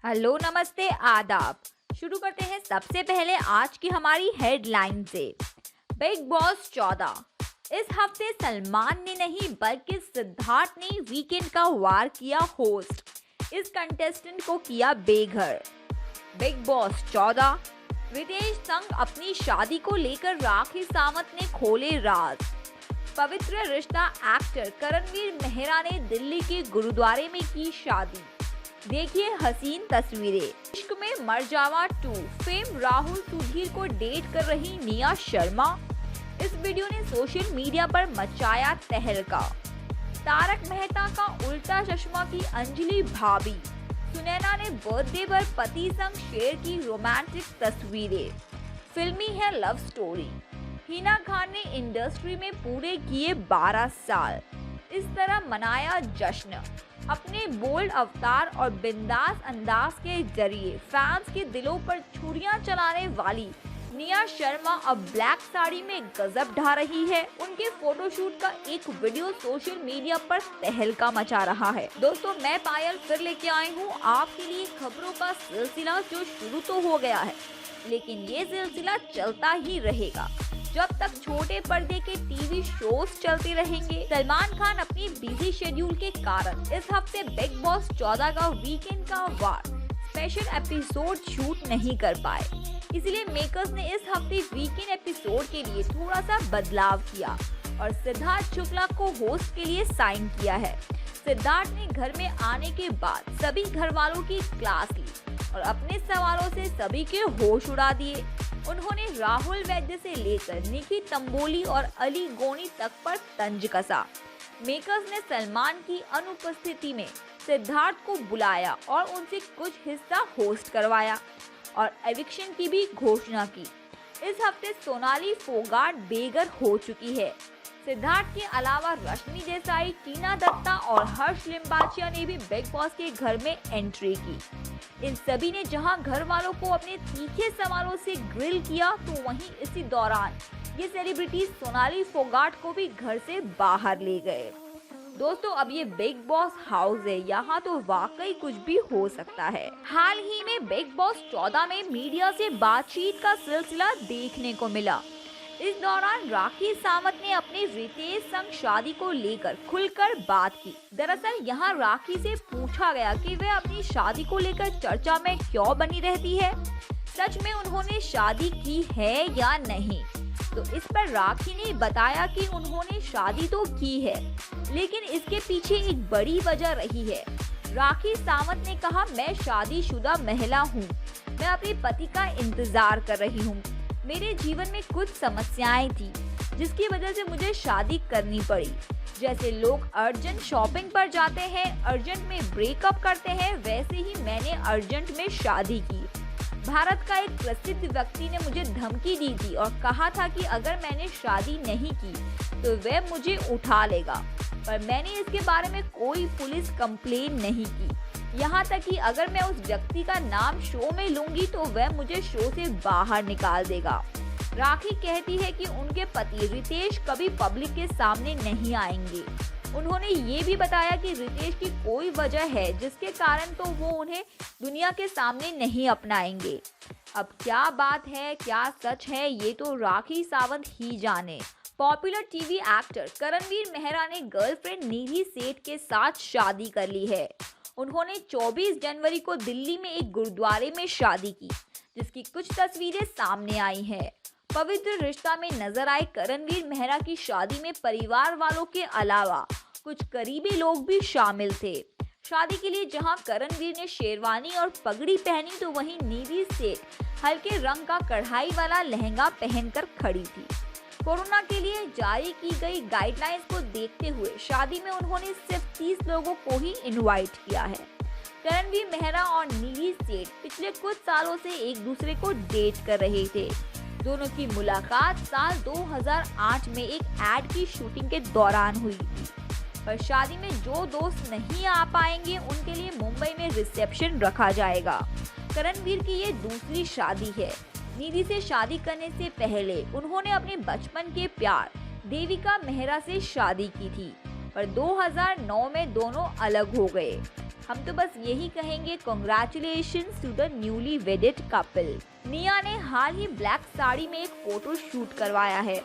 Hello, नमस्ते, आदाब। शुरू करते हैं सबसे पहले आज की हमारी हेडलाइन से। Big boss 14। इस हफ्ते सलमान ने नहीं बल्कि सिद्धार्थ ने वीकेंड का वार किया होस्ट। इस कंटेस्टेंट को किया बेघर। Big boss 14। रितेश संग अपनी शादी को लेकर राखी सावंत ने खोले राज। पवित्र रिश्ता एक्टर करणवीर मेहरा ने दिल्ली के गुरुद्वारे में की शादी। देखिए हसीन तस्वीरें। इश्क में मर जावा 2। फेम राहुल सुधीर को डेट कर रही निया शर्मा। इस वीडियो ने सोशल मीडिया पर मचाया तहलका। तारक मेहता का उल्टा चश्मा की अंजलि भाभी। सुनैना ने बर्थडे पर पति संग शेयर की रोमांटिक तस्वीरें। फिल्मी है लव स्टोरी। हिना खान ने इंडस्ट्री में पूरे किए 12 साल। इस तरह मनाया जश्न। अपने बोल्ड अवतार और बिंदास अंदाज के जरिए फैंस के दिलों पर छुरियां चलाने वाली निया शर्मा अब ब्लैक साड़ी में गजब ढा रही है। उनके फोटोशूट का एक वीडियो सोशल मीडिया पर तहलका मचा रहा है। दोस्तों, मैं पायल फिर लेके आई हूँ आपके लिए खबरों का सिलसिला जो शुरू तो हो गया है, लेकिन ये सिलसिला चलता ही रहेगा जब तक छोटे पर्दे के टीवी शोज चलते रहेंगे। सलमान खान अपनी बिजी शेड्यूल के कारण इस हफ्ते बिग बॉस 14 का वीकेंड का वार स्पेशल एपिसोड शूट नहीं कर पाए, इसलिए मेकर्स ने इस हफ्ते वीकेंड एपिसोड के लिए थोड़ा सा बदलाव किया और सिद्धार्थ शुक्ला को होस्ट के लिए साइन किया है। सिद्धार्थ ने घर में आने के बाद सभी घर वालों की क्लास ली और अपने सवालों से सभी के होश उड़ा दिए। उन्होंने राहुल वैद्य से लेकर निकी तंबोली और अली गोनी तक पर तंज कसा। मेकर्स ने सलमान की अनुपस्थिति में सिद्धार्थ को बुलाया और उनसे कुछ हिस्सा होस्ट करवाया और एविक्शन की भी घोषणा की। इस हफ्ते सोनाली फोगाट बेघर हो चुकी है। सिद्धार्थ के अलावा रश्मि देसाई, टीना दत्ता और हर्ष लिम्बाचिया ने भी बिग बॉस के घर में एंट्री की। इन सभी ने जहां घर वालों को अपने तीखे सवालों से ग्रिल किया, तो वहीं इसी दौरान ये सेलिब्रिटी सोनाली फोगाट को भी घर से बाहर ले गए। दोस्तों, अब ये बिग बॉस हाउस है, यहाँ तो वाकई कुछ भी हो सकता है। हाल ही में बिग बॉस 14 में मीडिया से बातचीत का सिलसिला देखने को मिला। इस दौरान राखी सावंत ने अपने रितेश संग शादी को लेकर खुलकर बात की। दरअसल यहाँ राखी से पूछा गया कि वह अपनी शादी को लेकर चर्चा में क्यों बनी रहती है, सच में उन्होंने शादी की है या नहीं। तो इस पर राखी ने बताया कि उन्होंने शादी तो की है, लेकिन इसके पीछे एक बड़ी वजह रही है। राखी सावंत ने कहा, मैं शादीशुदा महिला हूँ, मैं अपने पति का इंतजार कर रही हूँ। मेरे जीवन में कुछ समस्याएं थी जिसकी वजह से मुझे शादी करनी पड़ी। जैसे लोग अर्जेंट शॉपिंग पर जाते हैं, अर्जेंट में ब्रेकअप करते हैं, वैसे ही मैंने अर्जेंट में शादी की। भारत का एक प्रसिद्ध व्यक्ति ने मुझे धमकी दी थी और कहा था कि अगर मैंने शादी नहीं की तो वह मुझे उठा लेगा, पर मैंने इसके बारे में कोई पुलिस कंप्लेन नहीं की। यहाँ तक कि अगर मैं उस व्यक्ति का नाम शो में लूंगी तो वह मुझे शो से बाहर निकाल देगा। राखी कहती है कि उनके पति रितेश कभी पब्लिक के सामने नहीं आएंगे। उन्होंने ये भी बताया कि रितेश की कोई वजह है जिसके कारण तो वो उन्हें दुनिया के सामने नहीं अपनाएंगे। अब क्या बात है, क्या सच है, ये तो राखी सावंत ही जाने। Popular TV actor Karanveer Mehra ने गर्लफ्रेंड निधि सेठ के साथ शादी कर ली है। उन्होंने 24 जनवरी को दिल्ली में एक गुरुद्वारे में शादी की, जिसकी कुछ तस्वीरें सामने आई हैं। पवित्र रिश्ता में नजर आए करणवीर मेहरा की शादी में परिवार वालों के अलावा कुछ करीबी लोग भी शामिल थे। शादी के लिए जहां करणवीर ने शेरवानी और पगड़ी पहनी, तो वहीं निधि सेठ हल्के रंग का कढ़ाई वाला लहंगा पहनकर खड़ी थी। कोरोना के लिए जारी की गई गाइडलाइंस को देखते हुए शादी में उन्होंने सिर्फ 30 लोगों को ही इनवाइट किया है। करणवीर मेहरा और निधि सेठ पिछले कुछ सालों से एक दूसरे को डेट कर रहे थे। दोनों की मुलाकात साल 2008 में एक एड की शूटिंग के दौरान हुई थी, पर शादी में जो दोस्त नहीं आ पाएंगे उनके लिए मुंबई में रिसेप्शन रखा जाएगा। करणवीर की ये दूसरी शादी है। निधि से शादी करने से पहले उन्होंने अपने बचपन के प्यार देविका मेहरा से शादी की थी, पर 2009 में दोनों अलग हो गए। हम तो बस यही कहेंगे congratulations to the newly wedded couple. Nia ने हाल ही ब्लैक साड़ी में एक फोटो शूट करवाया है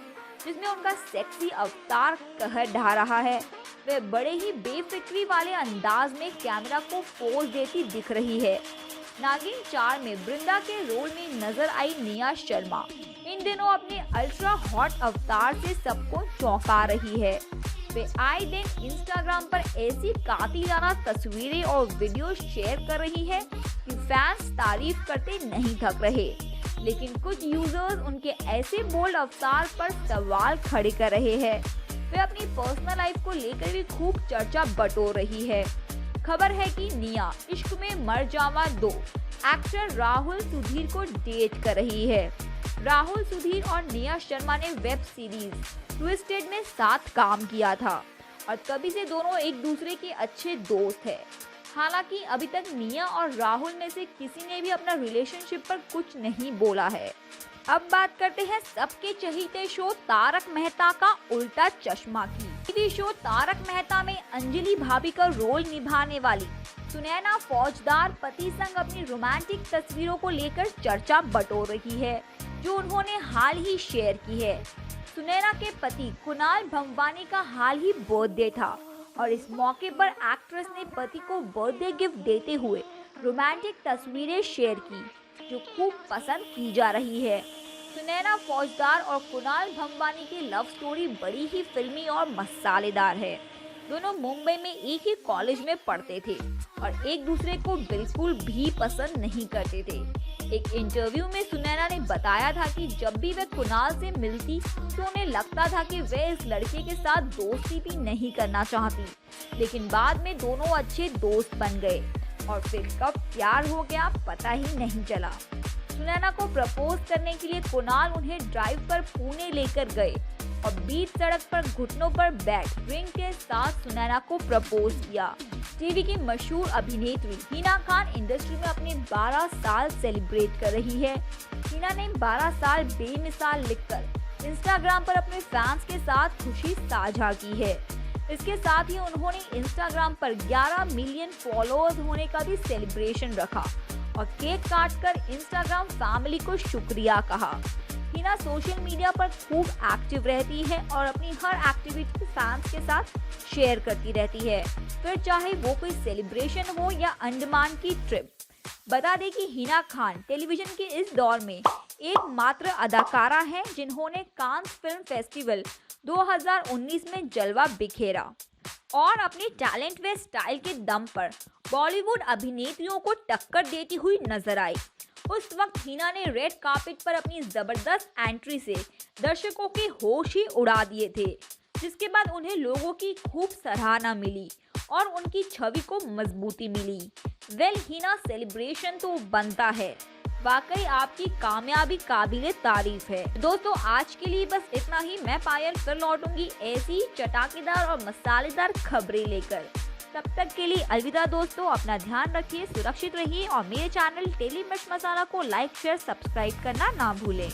जिसमें उनका सेक्सी अवतार कहर ढा रहा है। वे बड़े ही बेफिक्री वाले अंदाज में कैमरा को पोज देती दिख रही है। नागिन 4 में वृंदा के रोल में नजर आई निया शर्मा इन दिनों अपने अल्ट्रा हॉट अवतार से सबको चौंका रही है। वे आए दिन इंस्टाग्राम पर ऐसी कातिलाना तस्वीरें और वीडियो शेयर कर रही है कि फैंस तारीफ करते नहीं थक रहे, लेकिन कुछ यूजर्स उनके ऐसे बोल्ड अवतार पर सवाल खड़े कर रहे हैं। वे अपनी पर्सनल लाइफ को लेकर भी खूब चर्चा बटोर रही है। खबर है कि निया इश्क में मर जावा 2 एक्टर राहुल सुधीर को डेट कर रही है। राहुल सुधीर और निया शर्मा ने वेब सीरीज ट्विस्टेड में साथ काम किया था और तभी से दोनों एक दूसरे के अच्छे दोस्त हैं। हालांकि अभी तक निया और राहुल में से किसी ने भी अपना रिलेशनशिप पर कुछ नहीं बोला है। अब बात करते हैं सबके चहीते शो तारक मेहता का उल्टा चश्मा की। टीवी शो तारक मेहता में अंजलि भाभी का रोल निभाने वाली सुनैना फौजदार पति संग अपनी रोमांटिक तस्वीरों को लेकर चर्चा बटोर रही है, जो उन्होंने हाल ही शेयर की है। सुनैना के पति कुणाल भंवानी का हाल ही बर्थडे था और इस मौके पर एक्ट्रेस ने पति को बर्थडे गिफ्ट देते हुए रोमांटिक तस्वीरें शेयर की, जो खूब पसंद की जा रही है। सुनैना फौजदार और कुणाल भंवानी की लव स्टोरी बड़ी ही फिल्मी और मसालेदार है। दोनों मुंबई में एक ही कॉलेज में पढ़ते थे और एक दूसरे को बिल्कुल भी पसंद नहीं करते थे। एक इंटरव्यू में सुनैना ने बताया था कि जब भी वे कुणाल से मिलती तो उन्हें लगता था कि वे इस लड़के के साथ दोस्ती भी नहीं करना चाहती, लेकिन बाद में दोनों अच्छे दोस्त बन गए और फिर कब प्यार हो गया पता ही नहीं चला। सुनैना को प्रपोज करने के लिए कुणाल उन्हें ड्राइव पर पुणे लेकर गए और बीच सड़क पर घुटनों पर बैठ रिंग के साथ सुनैना को प्रपोज किया। टीवी की मशहूर अभिनेत्री हिना खान इंडस्ट्री में अपने 12 साल सेलिब्रेट कर रही है। हिना ने 12 साल बेमिसाल लिखकर इंस्टाग्राम पर अपने फैंस के साथ खुशी साझा की है। इसके साथ ही उन्होंने इंस्टाग्राम पर 11 मिलियन फॉलोअर्स होने का भी सेलिब्रेशन रखा और केक काटकर इंस्टाग्राम फैमिली को शुक्रिया कहा। हिना सोशल मीडिया पर खूब एक्टिव रहती है और अपनी हर एक्टिविटी फैंस के साथ शेयर करती रहती है, फिर चाहे वो कोई सेलिब्रेशन हो या अंडमान की ट्रिप। बता दें कि हिना खान टेलीविजन के इस दौर में एकमात्र अदाकारा हैं जिन्होंने कांस फिल्म फेस्टिवल 2019 में जलवा बिखेरा और अपने टैलेंट व स्टाइल के दम पर बॉलीवुड अभिनेत्रियों को टक्कर देती हुई नजर आई। उस वक्त हिना ने रेड कार्पेट पर अपनी जबरदस्त एंट्री से दर्शकों के होश ही उड़ा दिए थे, जिसके बाद उन्हें लोगों की खूब सराहना मिली और उनकी छवि को मजबूती मिली। वेल हिना सेलिब्रेशन तो बनता है, वाकई आपकी कामयाबी काबिले तारीफ है। दोस्तों आज के लिए बस इतना ही। मैं पायल फिर लौटूंगी ऐसी चटाकेदार और मसालेदार खबरें लेकर। तब तक के लिए अलविदा दोस्तों, अपना ध्यान रखिए, सुरक्षित रहिए और मेरे चैनल डेली मिर्च मसाला को लाइक शेयर सब्सक्राइब करना ना भूलें।